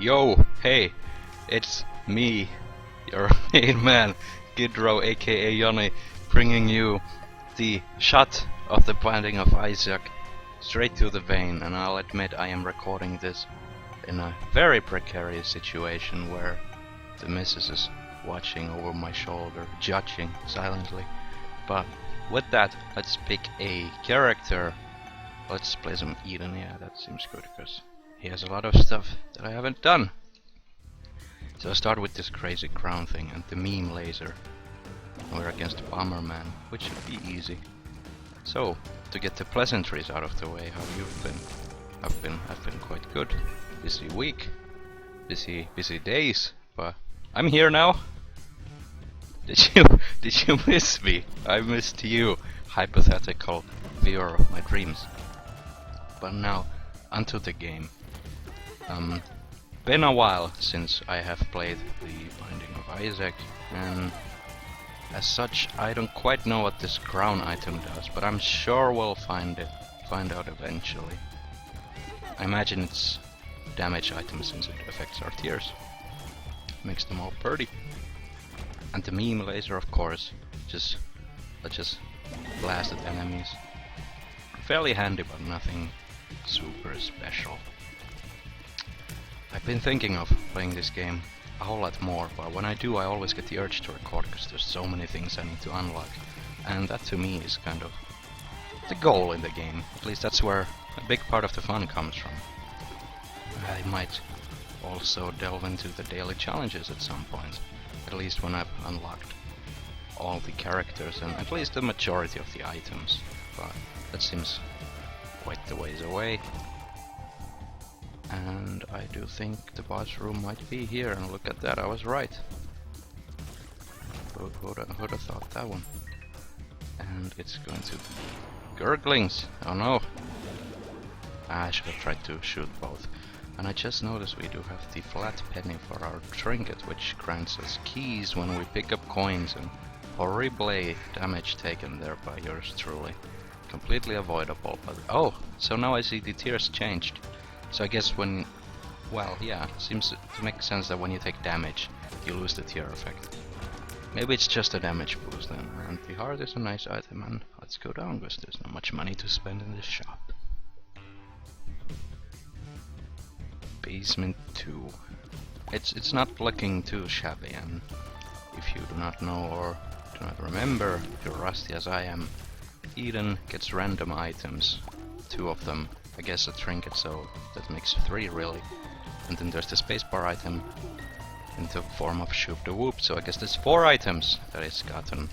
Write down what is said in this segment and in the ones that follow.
Yo, hey, it's me, your main man, Gidro aka Johnny, bringing you the shot of the Binding of Isaac straight to the vein, and I'll admit I am recording this in a very precarious situation where the missus is watching over my shoulder, judging silently. But with that, let's pick a character. Let's play some Eden, yeah, that seems good, because he has a lot of stuff that I haven't done. So I start with this crazy crown thing and the meme laser. We're against Bomberman, which should be easy. So, to get the pleasantries out of the way, how you've been? I've been quite good. Busy week, busy days, but I'm here now. Did you miss me? I missed you, hypothetical viewer of my dreams. But now, onto the game. Been a while since I have played the Binding of Isaac, and as such, I don't quite know what this crown item does, but I'm sure we'll find out eventually. I imagine it's damage item since it affects our tiers. Makes them all pretty. And the meme laser, of course, just blast at enemies. Fairly handy, but nothing super special. I've been thinking of playing this game a whole lot more, but when I do I always get the urge to record because there's so many things I need to unlock, and that to me is kind of the goal in the game. At least that's where a big part of the fun comes from. I might also delve into the daily challenges at some point, at least when I've unlocked all the characters and at least the majority of the items, but that seems quite the ways away. And I do think the boss room might be here, and look at that, I was right. Who'd have thought that one? And it's going to be Gurglings! Oh no! I should have tried to shoot both. And I just noticed we do have the flat penny for our trinket, which grants us keys when we pick up coins, and horribly damage taken there by yours truly. Completely avoidable, but oh! So now I see the tiers changed. So I guess when, well, yeah, seems to make sense that when you take damage, you lose the tier effect. Maybe it's just a damage boost then. And the heart is a nice item, and let's go down because there's not much money to spend in this shop. Basement 2. It's not looking too shabby, and if you do not know or do not remember, if you're rusty as I am, Eden gets random items, 2 of them. I guess a trinket, so that makes 3 really. And then there's the spacebar item in the form of Shoop the Whoop, so I guess there's 4 items that it's gotten.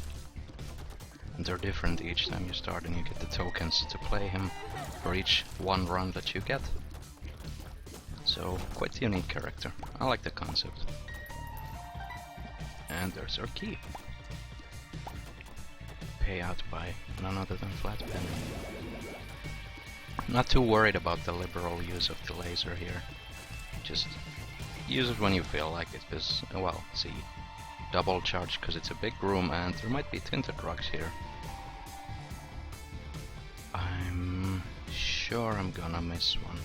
And they're different each time you start, and you get the tokens to play him for each one run that you get. So, quite a unique character. I like the concept. And there's our key. Pay out by none other than Flat Penny. Not too worried about the liberal use of the laser here. Just use it when you feel like it, because, well, see, double charge because it's a big room and there might be tinted rocks here. I'm sure I'm gonna miss one.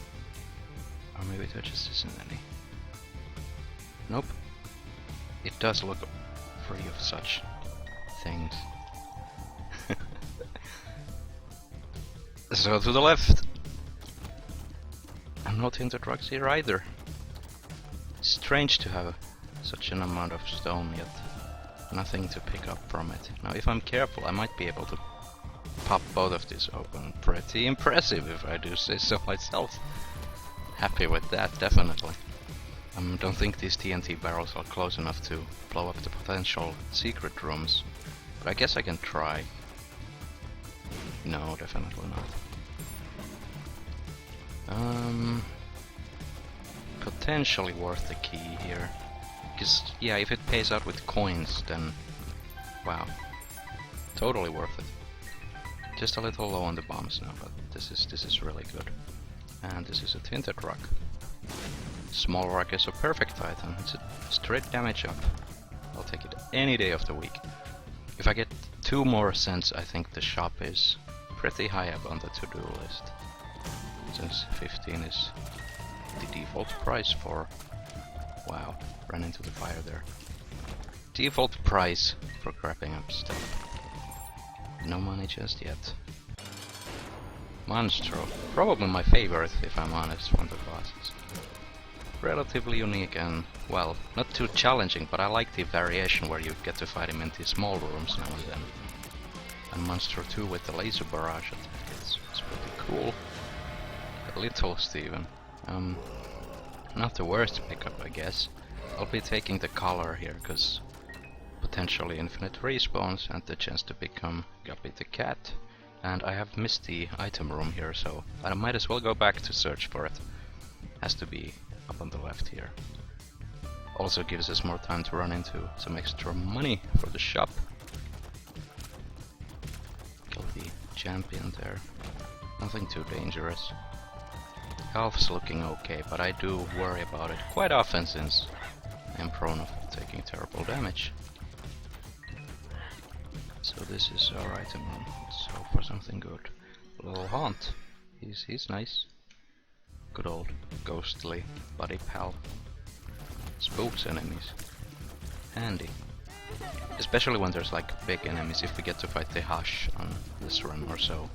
Or maybe there just isn't any. Nope. It does look free of such things. So to the left. And no tinted rocks here either. Strange to have such an amount of stone yet nothing to pick up from it. Now if I'm careful I might be able to pop both of these open. Pretty impressive if I do say so myself. Happy with that, definitely. Don't think these TNT barrels are close enough to blow up the potential secret rooms, but I guess I can try. No, definitely not. Potentially worth the key here. Because, yeah, if it pays out with coins, then wow. Totally worth it. Just a little low on the bombs now, but this is really good. And this is a tinted rock. Small rock is a perfect item. It's a straight damage up. I'll take it any day of the week. If I get 2 more cents, I think the shop is pretty high up on the to-do list. Since 15 is the default price for Wow, ran into the fire there. Default price for grabbing up stuff. No money just yet. Monstro, probably my favorite if I'm honest from the bosses. Relatively unique and, well, not too challenging, but I like the variation where you get to fight him in these small rooms now and then. And Monstro 2 with the laser barrage attack, it's pretty cool. A little Steven. Not the worst pickup, I guess. I'll be taking the color here, cause potentially infinite respawns and the chance to become Guppy the cat. And I have missed the item room here, so I might as well go back to search for it. Has to be up on the left here. Also gives us more time to run into some extra money for the shop. Kill the champion there. Nothing too dangerous. Health's looking okay, but I do worry about it quite often since I am prone of taking terrible damage. So this is our item room. Let's hope for something good. A little haunt. He's nice. Good old ghostly buddy pal. Spooks enemies. Handy. Especially when there's like big enemies. If we get to fight the Hush on this run or so,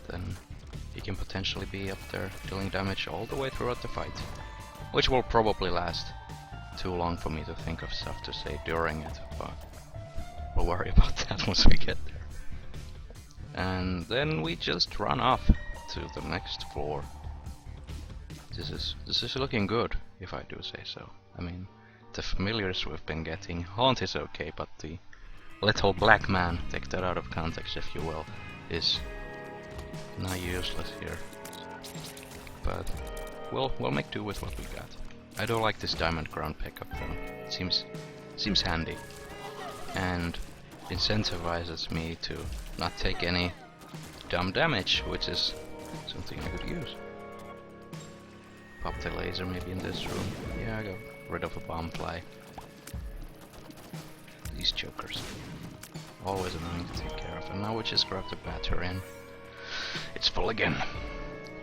then he can potentially be up there dealing damage all the way throughout the fight. Which will probably last too long for me to think of stuff to say during it, but we'll worry about that once we get there. And then we just run off to the next floor. This is looking good, if I do say so. I mean, the familiars we've been getting, Haunt is okay, but the little black man, take that out of context if you will, is not useless here. But we'll make do with what we got. I do like this diamond crown pickup though. It seems handy. And incentivizes me to not take any dumb damage, which is something I could use. Pop the laser maybe in this room. Yeah, I got rid of a bomb fly. These jokers. Always annoying to take care of. And now we just grab the battery and it's full again.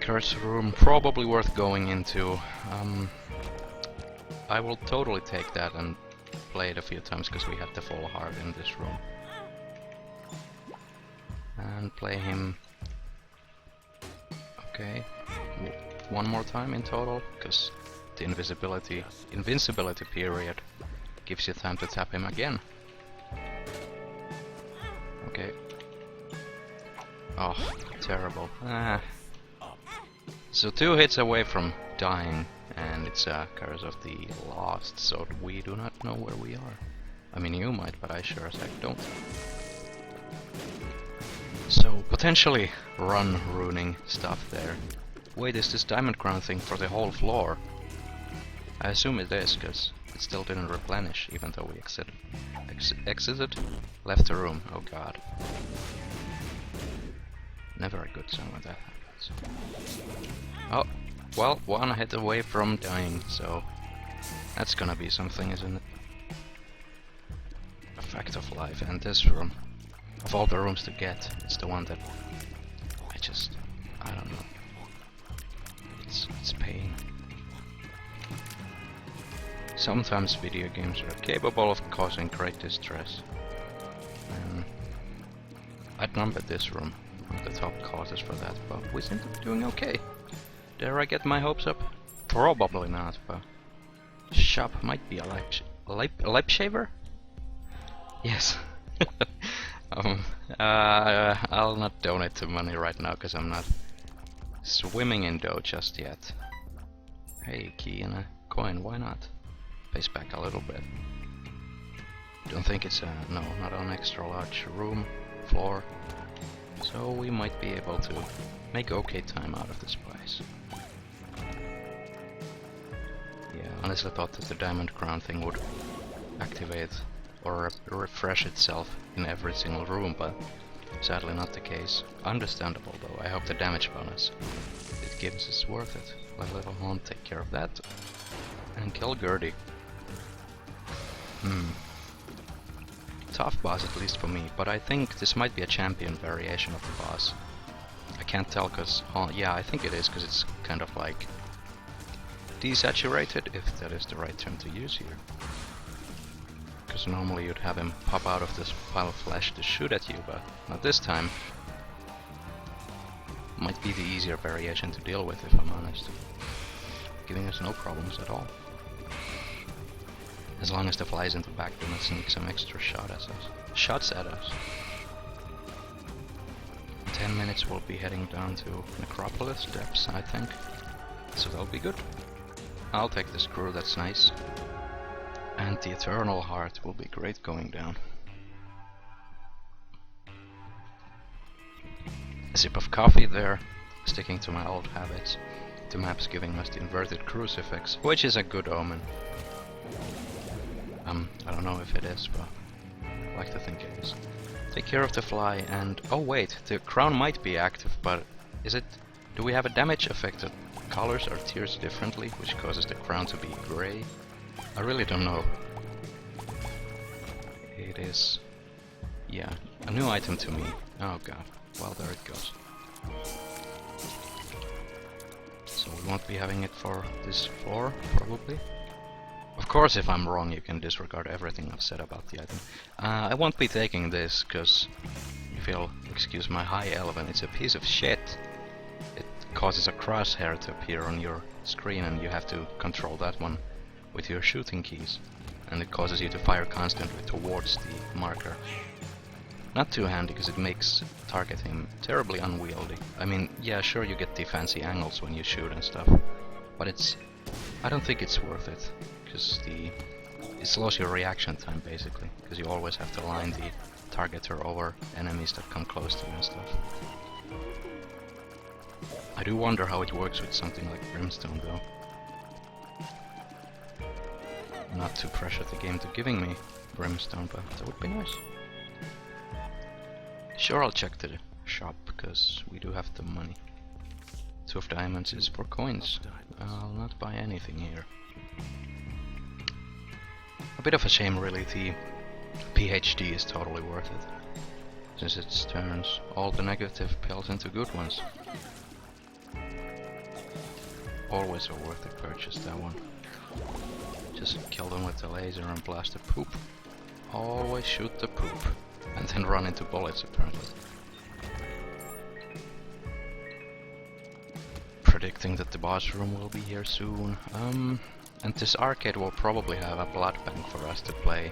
Curse room, probably worth going into. I will totally take that and play it a few times because we had the full heart in this room. And play him. Okay. One more time in total, because the invincibility period gives you time to tap him again. Okay. Oh, terrible. So 2 hits away from dying, and it's a curse of the lost, so we do not know where we are. I mean, you might, but I sure as heck don't. So potentially run ruining stuff there. Wait, is this diamond crown thing for the whole floor? I assume it is, because it still didn't replenish, even though we exited? Left the room, oh god. Never a good sign when that happens. Oh, well, 1 hit away from dying, so that's gonna be something, isn't it? A fact of life, and this room, of all the rooms to get, it's the one that I don't know. It's pain. Sometimes video games are capable of causing great distress. I'd number this room one of the top causes for that, but we seem to be doing okay. Dare I get my hopes up? Probably not, but shop might be a life shaver? Yes. I'll not donate the money right now because I'm not swimming in dough just yet. Hey, key and a coin, why not? Pays back a little bit. Don't think it's no, not an extra large room, floor. So we might be able to make okay time out of this place. Yeah, honestly thought that the diamond crown thing would activate or refresh itself in every single room, but sadly not the case. Understandable though, I hope the damage bonus it gives is worth it. Let little Haunt take care of that. And kill Gertie. Tough boss at least for me, but I think this might be a champion variation of the boss. I can't tell cause, yeah, I think it is cause it's kind of like desaturated, if that is the right term to use here. Because normally you'd have him pop out of this pile of flesh to shoot at you, but not this time. Might be the easier variation to deal with, if I'm honest. Giving us no problems at all. As long as the flies in the back do not sneak some extra shots at us. In 10 minutes we'll be heading down to Necropolis depths, I think. So that'll be good. I'll take the screw, that's nice. And the Eternal Heart will be great going down. A sip of coffee there, sticking to my old habits. The map's giving us the inverted crucifix, which is a good omen. I don't know if it is, but I like to think it is. Take care of the fly and... oh wait, the crown might be active, but is it... do we have a damage effect that colors our tears differently, which causes the crown to be grey? I really don't know. It is... yeah, a new item to me. Oh god, well there it goes. So we won't be having it for this floor, probably. Of course, if I'm wrong, you can disregard everything I've said about the item. I won't be taking this, because if you'll excuse my high elven, it's a piece of shit. It causes a crosshair to appear on your screen, and you have to control that one with your shooting keys. And it causes you to fire constantly towards the marker. Not too handy, because it makes targeting terribly unwieldy. I mean, yeah, sure you get the fancy angles when you shoot and stuff, but it's... I don't think it's worth it, because it slows your reaction time basically, because you always have to line the targeter over enemies that come close to you and stuff. I do wonder how it works with something like Brimstone though. Not to pressure the game to giving me Brimstone, but that would be nice. Sure, I'll check the shop, because we do have the money. 2 of diamonds is for coins. I'll not buy anything here. A bit of a shame really, the PhD is totally worth it, since it turns all the negative pills into good ones. Always a worth it purchase, that one. Just kill them with the laser and blast the poop. Always shoot the poop. And then run into bullets, apparently. Predicting that the boss room will be here soon. And this arcade will probably have a blood bank for us to play.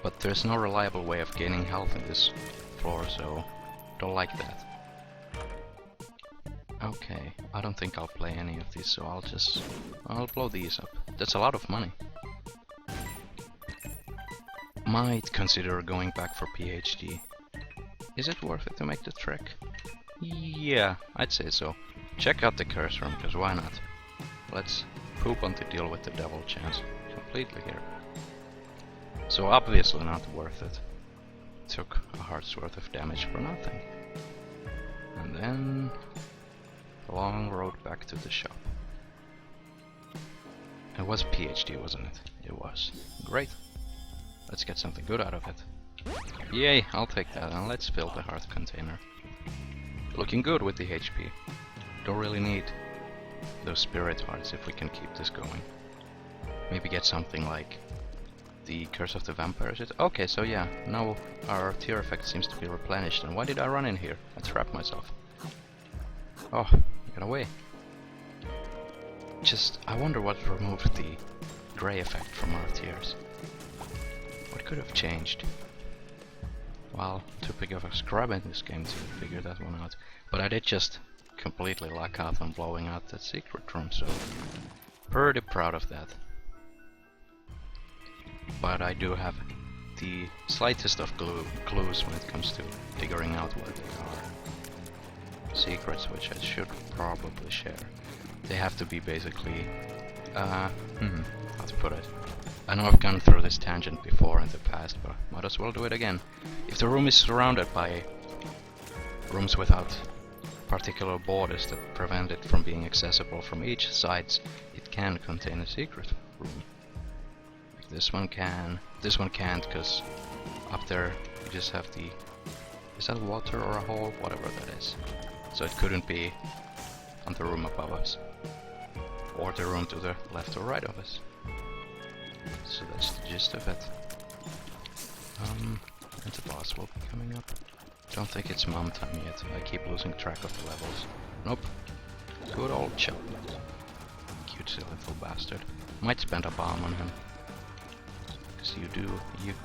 But there's no reliable way of gaining health in this floor, so don't like that. Okay, I don't think I'll play any of these, so I'll blow these up. That's a lot of money. Might consider going back for PhD. Is it worth it to make the trek? Yeah, I'd say so. Check out the curse room, because why not? Let's poop on to deal with the devil chance completely here. So obviously not worth it. Took a heart's worth of damage for nothing. And then a long road back to the shop. It was PhD, wasn't it? It was. Great. Let's get something good out of it. Yay, I'll take that, and let's fill the heart container. Looking good with the HP. Don't really need those spirit hearts if we can keep this going. Maybe get something like the Curse of the Vampire, is it? Okay, so yeah, now our tear effect seems to be replenished, and why did I run in here? I trapped myself. Oh, get away. I wonder what removed the grey effect from our tears. What could have changed? Well, too big of a scrub in this game to figure that one out. But I did just completely luck out on blowing out that secret room, so pretty proud of that. But I do have the slightest of clues when it comes to figuring out where they are. Secrets which I should probably share. They have to be basically... how to put it? I know I've gone through this tangent before in the past, but might as well do it again. If the room is surrounded by rooms without particular borders that prevent it from being accessible from each side, it can contain a secret room. Like this one can. This one can't, because up there you just have the... is that water or a hole? Whatever that is. So it couldn't be on the room above us. or the room to the left or right of us. So that's the gist of it. And the boss will be coming up. Don't think it's mom time yet. I keep losing track of the levels. Nope. Good old Chop. Cutesy little bastard. Might spend a bomb on him. Because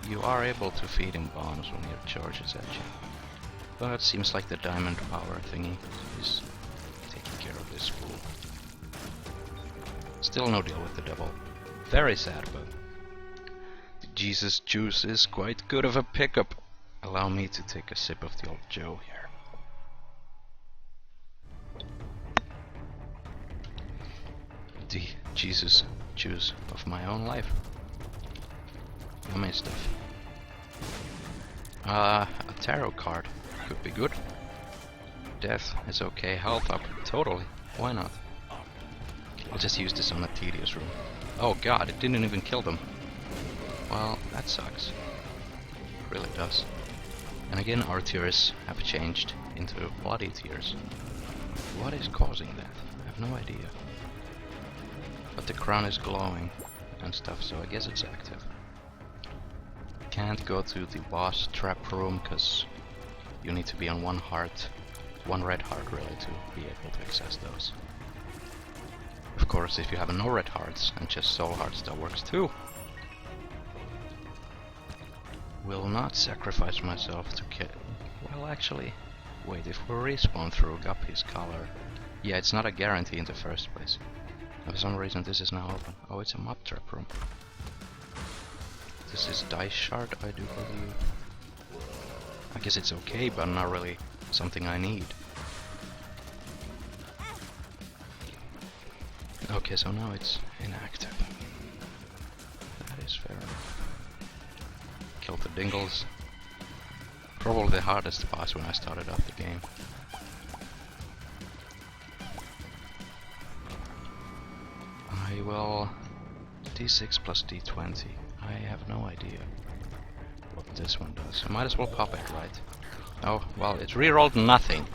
you are able to feed him bombs when he charges at you. But it seems like the diamond power thingy is taking care of this fool. Still no deal with the devil. Very sad, but the Jesus juice is quite good of a pickup. Allow me to take a sip of the old Joe here. The Jesus juice of my own life. Yummy stuff. A tarot card could be good. Death is okay. Health up. Totally. Why not? I'll just use this on a tedious room. Oh god, it didn't even kill them. Well, that sucks. It really does. And again, our tears have changed into bloody tears. What is causing that? I have no idea. But the crown is glowing and stuff, so I guess it's active. Can't go to the boss trap room because you need to be on one heart, one red heart really, to be able to access those. Of course, if you have no red hearts and just soul hearts, that works too. Will not sacrifice myself to kill. Well, actually, wait, if we respawn through Guppy's color. Yeah, it's not a guarantee in the first place. For some reason this is now open. Oh, it's a mob trap room. This is dice shard, I do believe. I guess it's okay, but not really something I need. Okay, so now it's inactive. That is fair enough. Killed the Dingles. Probably the hardest boss when I started off the game. I will... D6 plus D20. I have no idea what this one does. I might as well pop it, right? Oh, well, it rerolled nothing.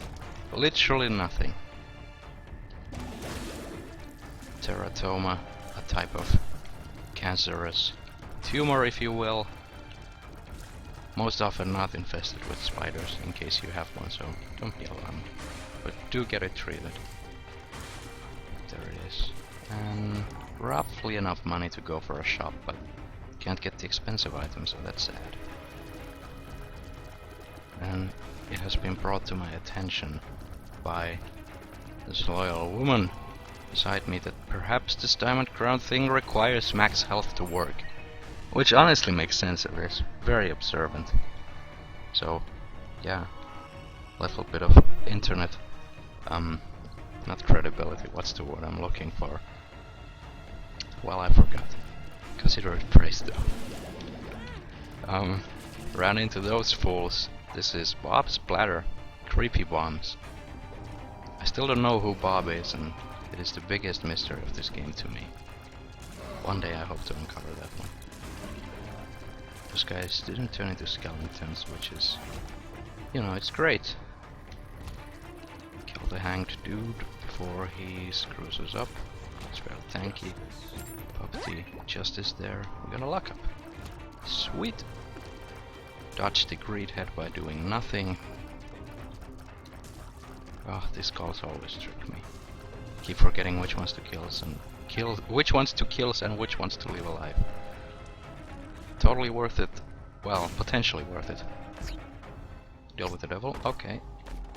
Literally nothing. Teratoma, a type of cancerous tumor, if you will. Most often not infested with spiders, in case you have one, so don't be alarmed. But do get it treated. There it is. And roughly enough money to go for a shop, but can't get the expensive items, so that's sad. And it has been brought to my attention by this loyal woman beside me that perhaps this diamond crown thing requires max health to work. Which honestly makes sense, it is very observant. So, yeah, a little bit of internet, not credibility, what's the word I'm looking for? Well, I forgot. Consider it praise though. Ran into those fools. This is Bob's Bladder. Creepy bombs. I still don't know who Bob is, and it is the biggest mystery of this game to me. One day I hope to uncover that one. Those guys didn't turn into skeletons, which is, you know, it's great. Kill the hanged dude before he screws us up. It's very tanky. Pop the justice there. We got a lockup. Sweet. Dodge the greed head by doing nothing. Oh, these calls always trick me. Keep forgetting which ones to kill and which ones to kill and which ones to leave alive. Totally worth it. Well, potentially worth it. Deal with the devil. Okay.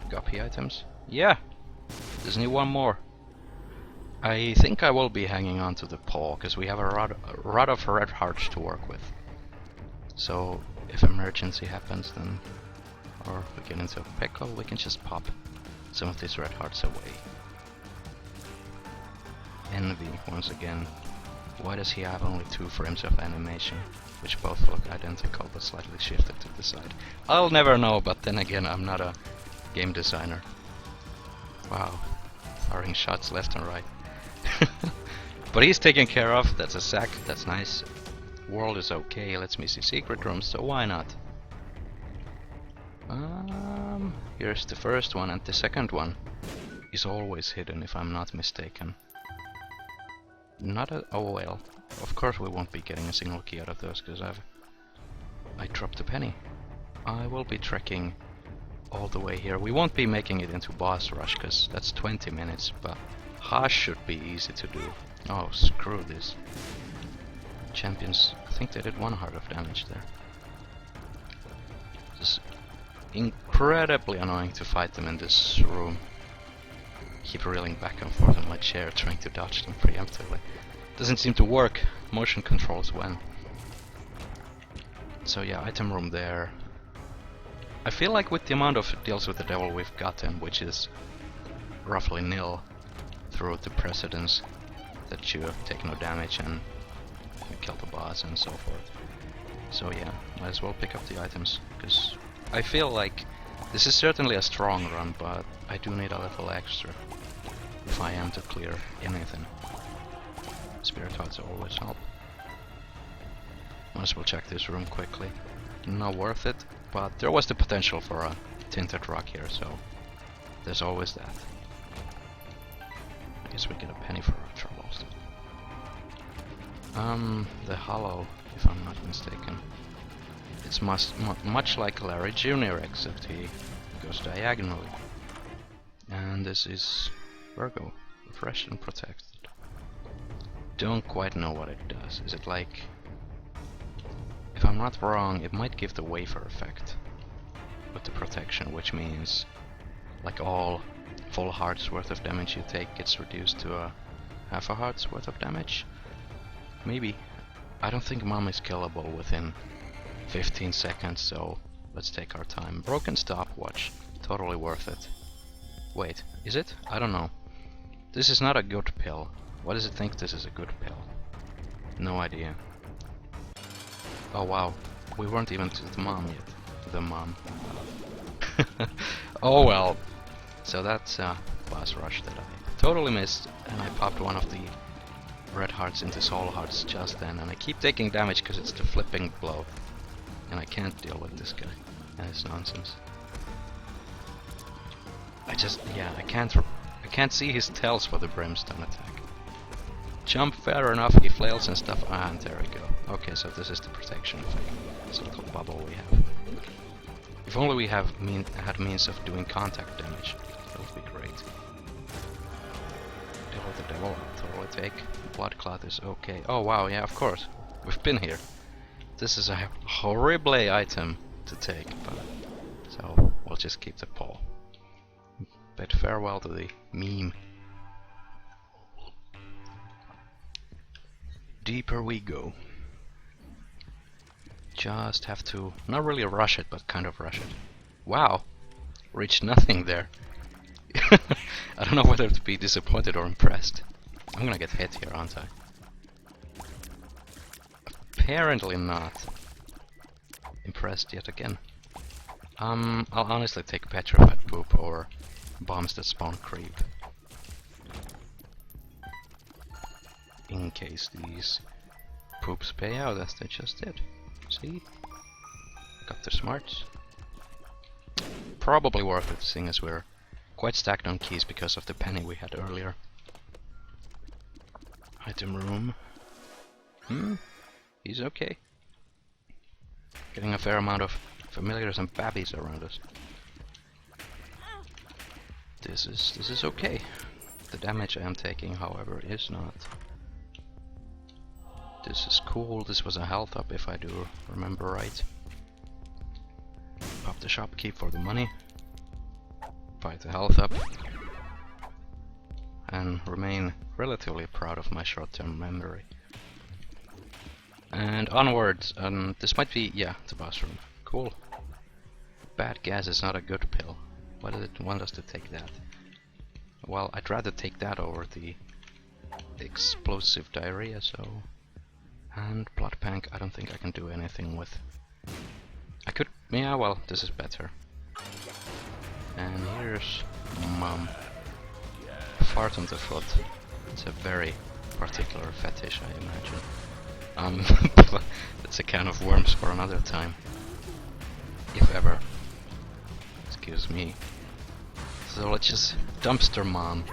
Guppy items. Yeah. Just need one more. I think I will be hanging on to the paw because we have a rod of red hearts to work with. So if emergency happens, then, or we get into a pickle, we can just pop some of these red hearts away. Envy, once again. Why does he have only 2 frames of animation, which both look identical but slightly shifted to the side? I'll never know, but then again, I'm not a game designer. Wow, firing shots left and right. But he's taken care of, that's a sack, that's nice. World is okay, lets me see secret rooms, so why not? Here's the first one, and the second one is always hidden if I'm not mistaken. Not a... oh well. Of course we won't be getting a single key out of those, because I dropped a penny. I will be trekking all the way here. We won't be making it into boss rush, because that's 20 minutes, but Hash should be easy to do. Oh, screw this. Champions, I think they did 1 heart of damage there. It's incredibly annoying to fight them in this room. Keep reeling back and forth on my chair trying to dodge them preemptively. Doesn't seem to work. Motion controls when. So yeah, item room there. I feel like with the amount of deals with the devil we've gotten, which is roughly nil through the precedence that you take no damage and you kill the boss and so forth. So yeah, might as well pick up the items, because I feel like this is certainly a strong run, but I do need a little extra if I am to clear anything. Spirit hearts always help. Might as well check this room quickly. Not worth it, but there was the potential for a tinted rock here, so there's always that. I guess we get a penny for our troubles. The hollow, if I'm not mistaken. It's much like Larry Jr., except he goes diagonally. And this is Virgo, refreshed and protected. Don't quite know what it does. Is it like... if I'm not wrong, it might give the wafer effect with the protection, which means like all full heart's worth of damage you take gets reduced to a half a heart's worth of damage. Maybe. I don't think Mom is killable within 15 seconds, so let's take our time. Broken stopwatch, totally worth it. Wait, is it? I don't know. This is not a good pill. Why does it think this is a good pill? No idea. Oh wow, we weren't even to the mom yet. The mom. Oh well. So that's a boss rush that I totally missed, and I popped one of the red hearts into soul hearts just then, and I keep taking damage because it's the flipping blow. And I can't deal with this guy and his nonsense. I can't see his tails for the brimstone attack. Jump fair enough, he flails and stuff, and there we go. Okay, so this is the protection effect. This little bubble we have. If only we had means of doing contact damage, that would be great. Deal with the devil, I'll totally take. Blood clot is okay. Oh wow, yeah, of course. We've been here. This is a horrible item to take, but so we'll just keep the pole. Bid farewell to the meme. Deeper we go. Just have to not really rush it, but kind of rush it. Wow, reached nothing there. I don't know whether to be disappointed or impressed. I'm gonna get hit here, aren't I? Apparently not. Impressed yet again. I'll honestly take petrified poop or bombs that spawn creep. In case these poops pay out as they just did. See? Got the smarts. Probably worth it, seeing as we're quite stacked on keys because of the penny we had earlier. Item room. He's okay. Getting a fair amount of familiars and babbies around us. This is okay. The damage I am taking, however, is not. This is cool. This was a health up, if I do remember right. Pop the shopkeep for the money. Buy the health up. And remain relatively proud of my short-term memory. And onwards. This might be, yeah, the boss room. Cool. Bad gas is not a good pill. Why does it want us to take that? Well, I'd rather take that over the explosive diarrhea, so... And blood pank, I don't think I can do anything with. I could, yeah, well, this is better. And here's Mom. Fart on the foot. It's a very particular fetish, I imagine. That's a can of worms for another time. If ever. Excuse me. So let's just dumpster Mom.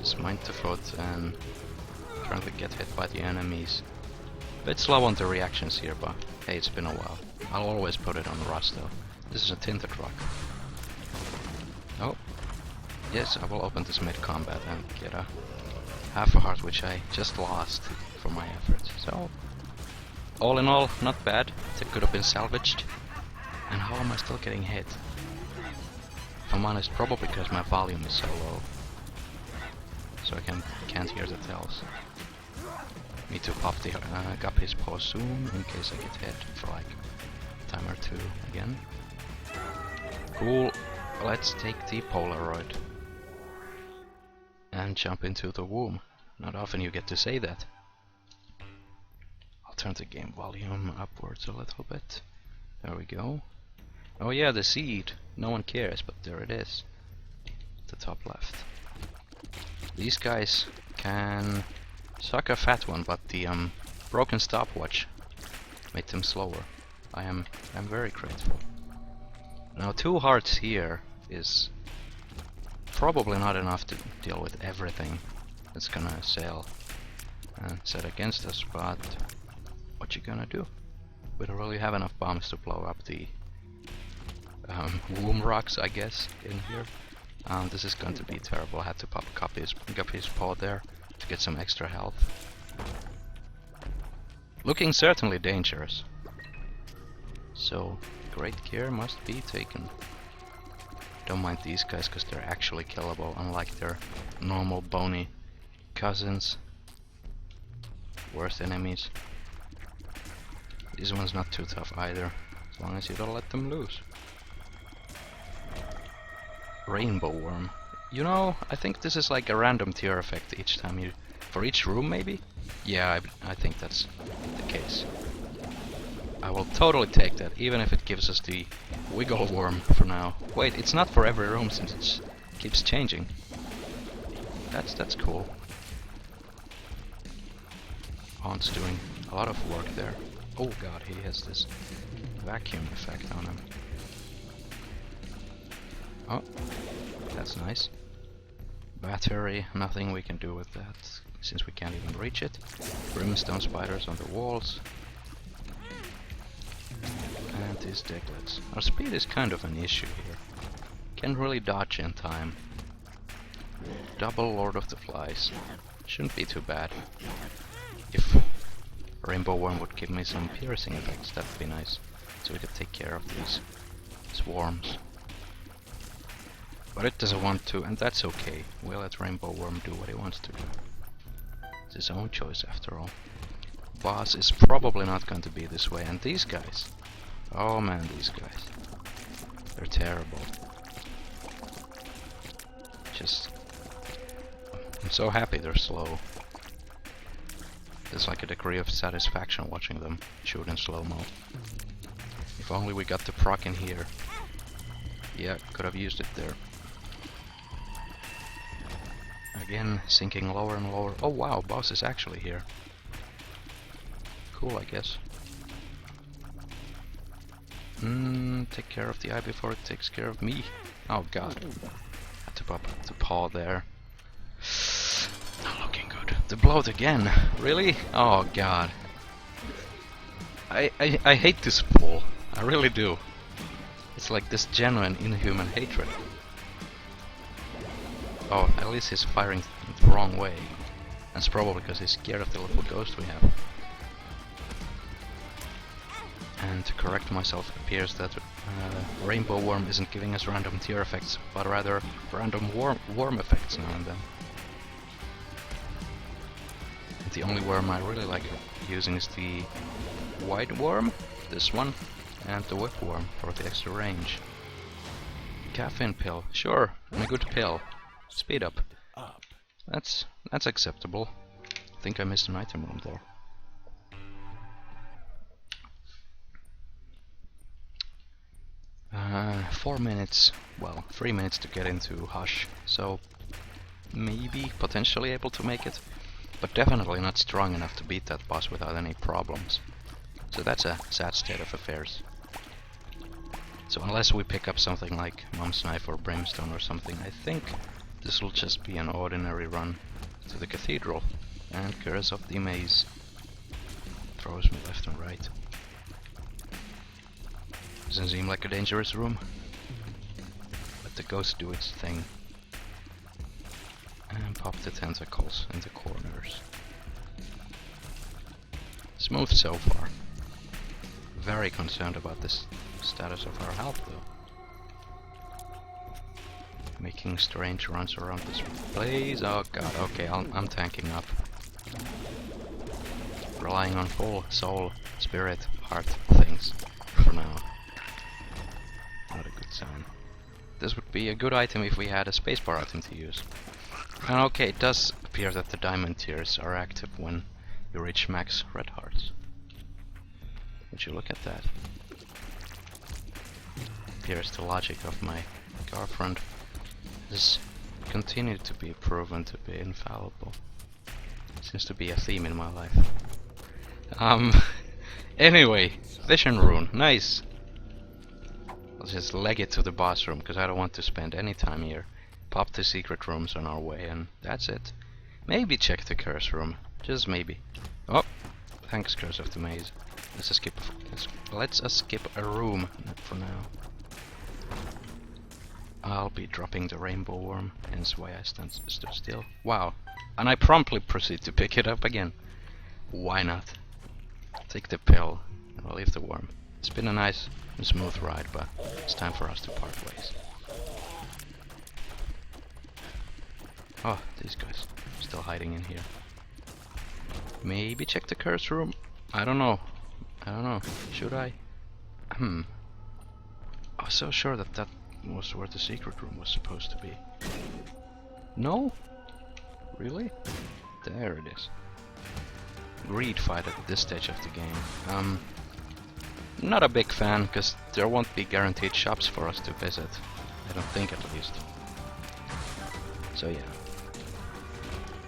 Just mind the foot and trying to get hit by the enemies. Bit slow on the reactions here, but hey, it's been a while. I'll always put it on rust though. This is a tinted rock. Oh, yes, I will open this mid-combat and get a half a heart, which I just lost for my efforts. So, all in all, not bad. It could have been salvaged. And how am I still getting hit? If I'm honest, probably because my volume is so low. So I can't hear the tells. Need to pop the Guppy's paw soon, in case I get hit for like a time or two again. Cool, let's take the Polaroid. And jump into the womb. Not often you get to say that. I'll turn the game volume upwards a little bit. There we go. Oh yeah, the seed. No one cares, but there it is. The top left. These guys can suck a fat one, but the broken stopwatch made them slower. I'm very grateful. Now 2 hearts here is probably not enough to deal with everything that's gonna sail and set against us, but what you gonna do? We don't really have enough bombs to blow up the womb rocks, I guess, in here. This is going to be terrible. I had to pop Guppy's paw there to get some extra health. Looking certainly dangerous. So, great care must be taken. Don't mind these guys because they're actually killable, unlike their normal bony cousins. Worst enemies. This one's not too tough either, as long as you don't let them loose. Rainbow worm. You know, I think this is like a random tier effect each time you... For each room, maybe? Yeah, I think that's the case. I will totally take that, even if it gives us the wiggle worm for now. Wait, it's not for every room since it keeps changing. That's cool. On's doing a lot of work there. Oh god, he has this vacuum effect on him. Oh, that's nice. Battery, nothing we can do with that, since we can't even reach it. Brimstone spiders on the walls. And these diglets. Our speed is kind of an issue here. Can't really dodge in time. Double Lord of the Flies. Shouldn't be too bad. If Rainbow Worm would give me some piercing effects, that'd be nice. So we could take care of these swarms. But it doesn't want to, and that's okay. We'll let Rainbow Worm do what he wants to do. It's his own choice after all. Boss is probably not going to be this way, and these guys. Oh man, these guys. They're terrible. Just... I'm so happy they're slow. There's like a degree of satisfaction watching them shoot in slow-mo. If only we got the proc in here. Yeah, could have used it there. Again, sinking lower and lower. Oh wow, boss is actually here. Cool, I guess. Take care of the eye before it takes care of me. Oh god. Had to pop the paw there. Not looking good. The bloat again. Really? Oh god. I hate this fool. I really do. It's like this genuine inhuman hatred. Oh, at least he's firing the wrong way. That's probably because he's scared of the little ghost we have. And to correct myself, it appears that Rainbow Worm isn't giving us random tier effects, but rather random worm effects now and then. And the only worm I really like using is the White Worm, this one, and the Whip Worm for the extra range. Caffeine pill, sure, and a good pill. Speed up. That's acceptable. I think I missed an item room there. Uh, 4 minutes, well, 3 minutes to get into Hush, so maybe potentially able to make it, but definitely not strong enough to beat that boss without any problems. So that's a sad state of affairs. So unless we pick up something like Mom's Knife or Brimstone or something, I think this will just be an ordinary run to the cathedral. And Curse of the Maze throws me left and right. Doesn't seem like a dangerous room. Let the ghost do its thing. And pop the tentacles in the corners. Smooth so far. Very concerned about this status of our health though. Making strange runs around this place. Oh god, okay, I'm tanking up. Relying on full soul, spirit, heart things for now. Not a good sign. This would be a good item if we had a spacebar item to use. And okay, it does appear that the diamond tiers are active when you reach max red hearts. Would you look at that? Appears the logic of my girlfriend has continued to be proven to be infallible. Seems to be a theme in my life. Anyway, vision rune, nice. I'll just leg it to the boss room because I don't want to spend any time here. Pop the secret rooms on our way and that's it. Maybe check the curse room, just maybe. Oh, thanks Curse of the Maze. Let's skip a room for now. I'll be dropping the rainbow worm, hence why I stood still. Wow, and I promptly proceed to pick it up again. Why not? Take the pill, and I'll leave the worm. It's been a nice and smooth ride, but it's time for us to part ways. Oh, these guys still hiding in here. Maybe check the curse room? I don't know. Should I? I was so sure that that was where the secret room was supposed to be. No? Really? There it is. Greed fight at this stage of the game. Not a big fan, because there won't be guaranteed shops for us to visit. I don't think, at least. So yeah.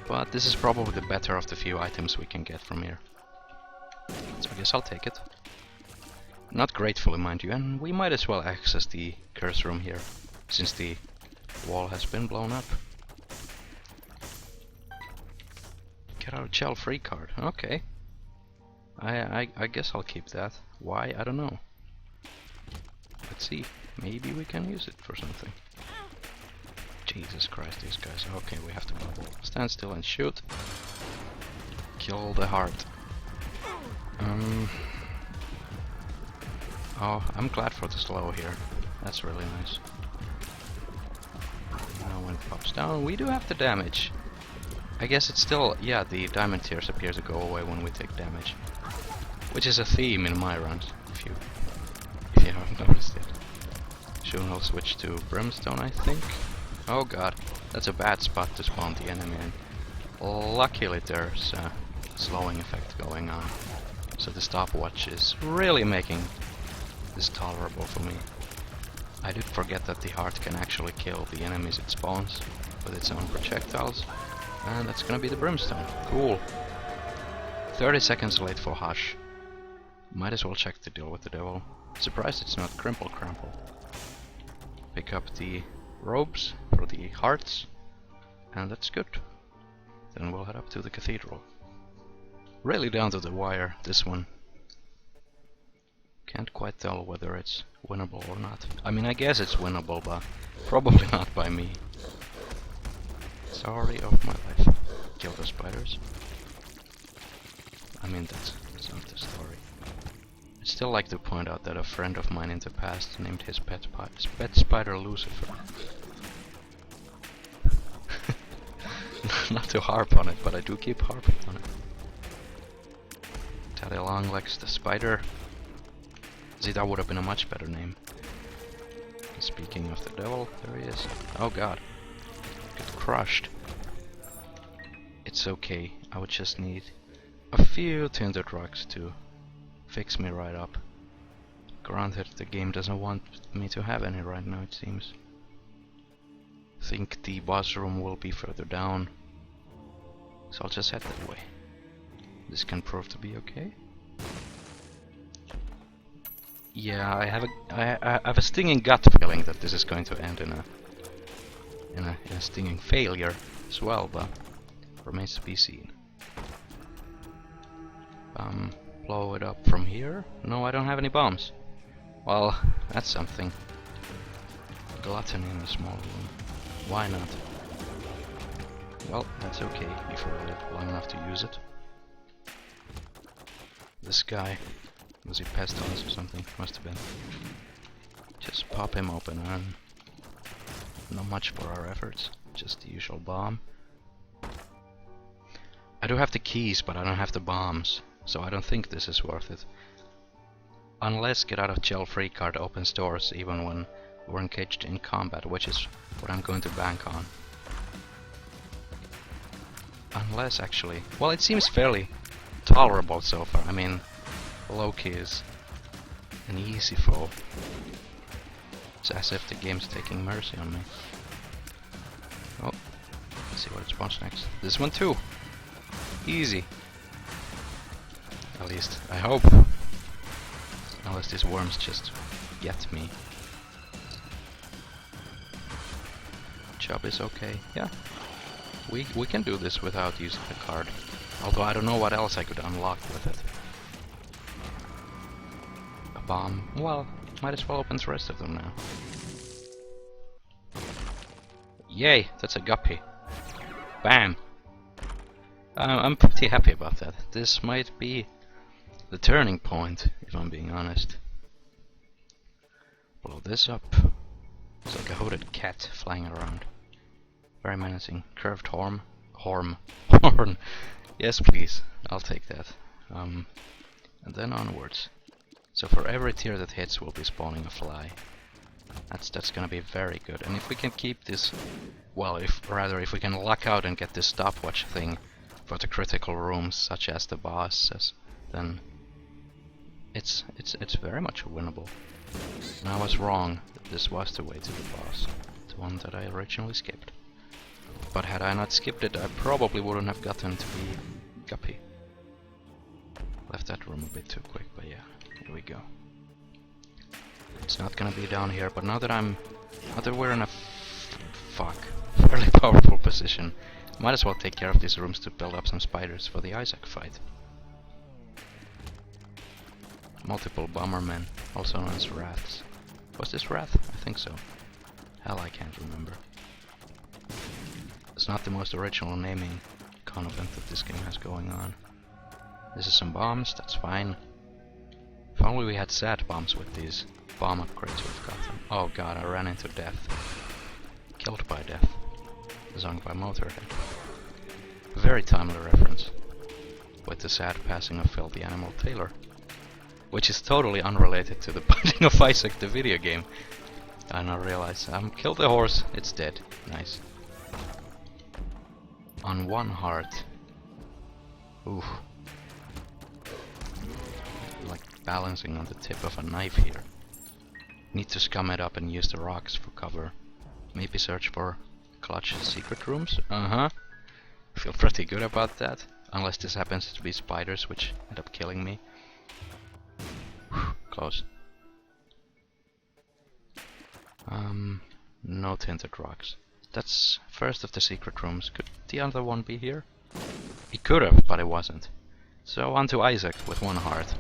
But this is probably the better of the few items we can get from here. So I guess I'll take it. Not gratefully, mind you, and we might as well access the curse room here, since the wall has been blown up. Get out of jail free card, okay. I guess I'll keep that. Why? I don't know. Let's see, maybe we can use it for something. Jesus Christ, these guys. Okay, we have to bubble. Stand still and shoot. Kill the heart. Oh, I'm glad for the slow here. That's really nice. Now when it pops down, we do have the damage. I guess it's still, yeah, the diamond tiers appear to go away when we take damage. Which is a theme in my runs, if you haven't noticed it. Soon I'll switch to brimstone, I think. Oh god, that's a bad spot to spawn the enemy in. Luckily there's a slowing effect going on. So the stopwatch is really making this tolerable for me. I did forget that the heart can actually kill the enemies it spawns with its own projectiles. And that's gonna be the brimstone. Cool. 30 seconds late for Hush. Might as well check the deal with the devil. Surprised it's not Crimple Crample. Pick up the robes for the hearts. And that's good. Then we'll head up to the cathedral. Really down to the wire, this one. Can't quite tell whether it's winnable or not. I mean, I guess it's winnable, but probably not by me. Story of my life. Kill the spiders. I mean, that's not the story. I'd still like to point out that a friend of mine in the past named his pet spider Lucifer. Not to harp on it, but I do keep harping on it. Daddy Longlegs the spider. See, that would have been a much better name. Speaking of the devil, there he is. Oh god. Get crushed. It's okay, I would just need a few tinted rocks to fix me right up. Granted, the game doesn't want me to have any right now, it seems. Think the boss room will be further down, so I'll just head that way. This can prove to be okay. Yeah, I have a stinging gut feeling that this is going to end in in a stinging failure as well, but remains to be seen. Blow it up from here? No, I don't have any bombs. Well, that's something. Gluttony in a small room. Why not? Well, that's okay if we live long enough to use it. This guy, was he pestilence or something? Must have been. Just pop him open and not much for our efforts. Just the usual bomb. I do have the keys, but I don't have the bombs, so I don't think this is worth it. Unless get out of jail free card opens doors even when we're engaged in combat, which is what I'm going to bank on. Unless actually, well, it seems fairly tolerable so far. I mean, Loki is an easy foe. It's as if the game's taking mercy on me. Oh, let's see what it spawns next. This one too. Easy. At least, I hope. Unless these worms just get me. Job is okay. Yeah. We can do this without using the card. Although I don't know what else I could unlock with it. A bomb. Well, might as well open the rest of them now. Yay! That's a guppy. Bam! I'm pretty happy about that. This might be the turning point, if I'm being honest. Blow this up. It's like a hooded cat flying around. Very menacing. Curved horn. Horn. Yes, please. I'll take that. And then onwards. So for every tier that hits, we'll be spawning a fly. That's gonna be very good. And if we can keep this, well, if we can luck out and get this stopwatch thing for the critical rooms, such as the bosses, then it's very much winnable. And I was wrong. This was the way to the boss, the one that I originally skipped. But had I not skipped it, I probably wouldn't have gotten to be Guppy. Left that room a bit too quick, but yeah, here we go. It's not gonna be down here, but now that we're in a fairly powerful position, might as well take care of these rooms to build up some spiders for the Isaac fight. Multiple bombermen, also known as Wraths. Was this Wrath? I think so. Hell, I can't remember. It's not the most original naming convent that this game has going on. This is some bombs, that's fine. If only we had sad bombs with these bomb upgrades we've gotten. Oh god, I ran into death. Killed by death. Sung by Motorhead. A very timely reference. With the sad passing of Phil the Animal Taylor. Which is totally unrelated to the Binding of Isaac, the video game. I now realize, killed the horse, it's dead. Nice. On one heart. Oof. Like balancing on the tip of a knife here. Need to scum it up and use the rocks for cover. Maybe search for Clutch's secret rooms? Feel pretty good about that. Unless this happens to be spiders, which end up killing me. Close. No tinted rocks. That's first of the secret rooms. Could the other one be here? It could have, but it wasn't. So on to Isaac with one heart.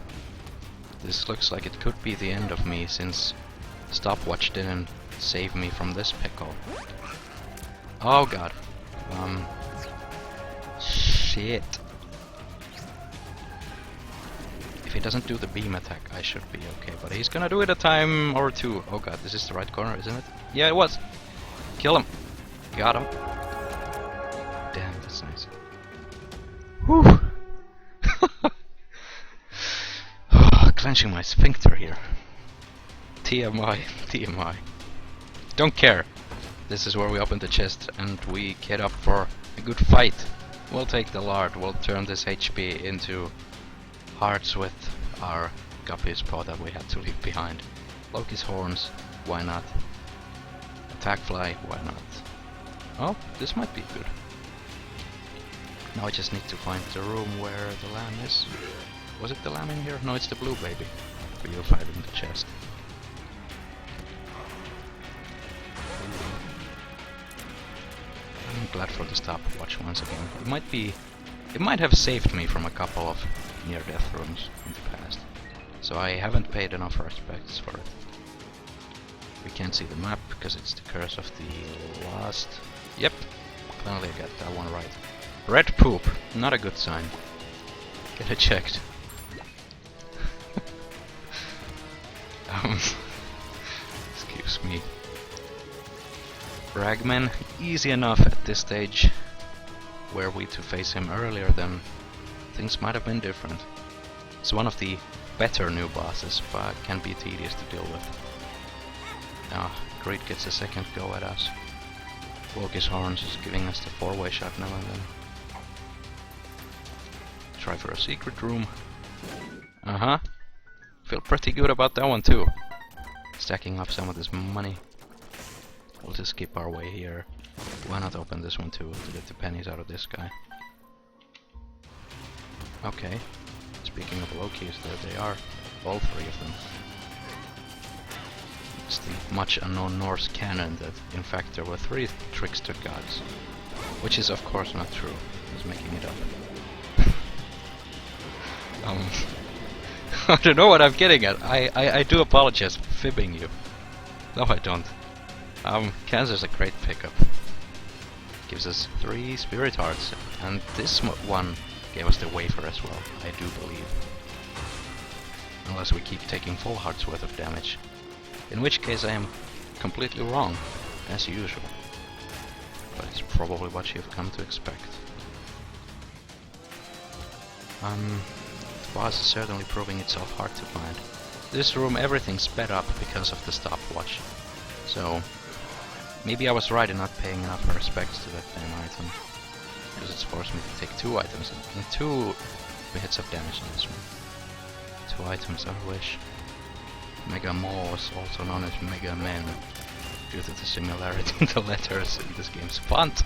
This looks like it could be the end of me, since stopwatch didn't save me from this pickle. Oh god. Shit. If he doesn't do the beam attack, I should be okay, but he's gonna do it a time or two. Oh god, this is the right corner, isn't it? Yeah, it was. Kill him. Got him. Damn, that's nice. Whew. Clenching my sphincter here. TMI, TMI. Don't care. This is where we open the chest and we get up for a good fight. We'll take the lard, we'll turn this HP into hearts with our Guppy's paw that we had to leave behind. Loki's horns, why not? Attack fly, why not? Oh, this might be good. Now I just need to find the room where the lamb is. Was it the lamb in here? No, it's the blue baby. For you 5 in the chest. I'm glad for the stopwatch once again. It might have saved me from a couple of near-death rooms in the past. So I haven't paid enough respects for it. We can't see the map because it's the curse of the last... Yep, finally I got that one right. Red poop, not a good sign. Get it checked. Excuse me. Ragman, easy enough at this stage. Were we to face him earlier, then things might have been different. It's one of the better new bosses, but can be tedious to deal with. Ah, Greed gets a second go at us. Woke's Horns is giving us the four-way shot now and then. Try for a secret room. Uh-huh. Feel pretty good about that one too. Stacking up some of this money. We'll just skip our way here. Why not open this one too, to get the pennies out of this guy. Okay. Speaking of Lokis, there they are. All three of them. It's the much unknown Norse canon that in fact there were 3 trickster gods. Which is of course not true. I was making it up. I don't know what I'm getting at. I do apologize for fibbing you. No, I don't. Cancer's a great pickup. Gives us 3 spirit hearts, and this one gave us the wafer as well, I do believe. Unless we keep taking full hearts worth of damage. In which case I am completely wrong, as usual. But it's probably what you've come to expect. The boss is certainly proving itself hard to find. This room, everything's sped up because of the stopwatch. So, maybe I was right in not paying enough respects to that damn item. Because it's forced me to take 2 items and 2 hits of damage on this one. 2 items, I wish. Mega Maws, also known as Mega Men, due to the similarity in the letters in this game's font.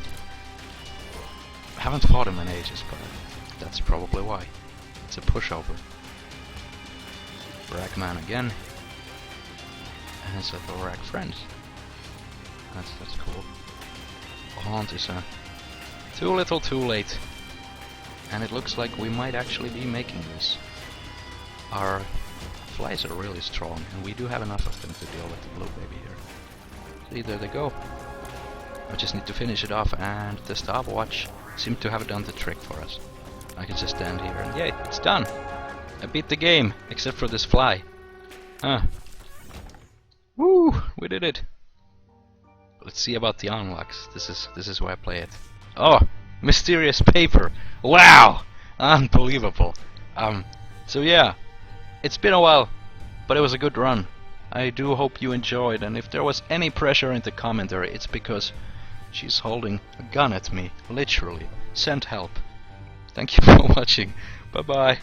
I haven't fought him in ages, but that's probably why. It's a pushover. Ragman again. And it's a Thorak friend. That's cool. Haunt is too little too late. And it looks like we might actually be making this. Our flies are really strong, and we do have enough of them to deal with the blue baby here. See, there they go. I just need to finish it off, and the stopwatch seemed to have done the trick for us. I can just stand here and yay, it's done! I beat the game, except for this fly. Huh. Woo! We did it! Let's see about the unlocks. This is where I play it. Oh! Mysterious paper! Wow! Unbelievable! So yeah, it's been a while, but it was a good run. I do hope you enjoyed, and if there was any pressure in the commentary, it's because she's holding a gun at me, literally. Send help. Thank you for watching. Bye bye.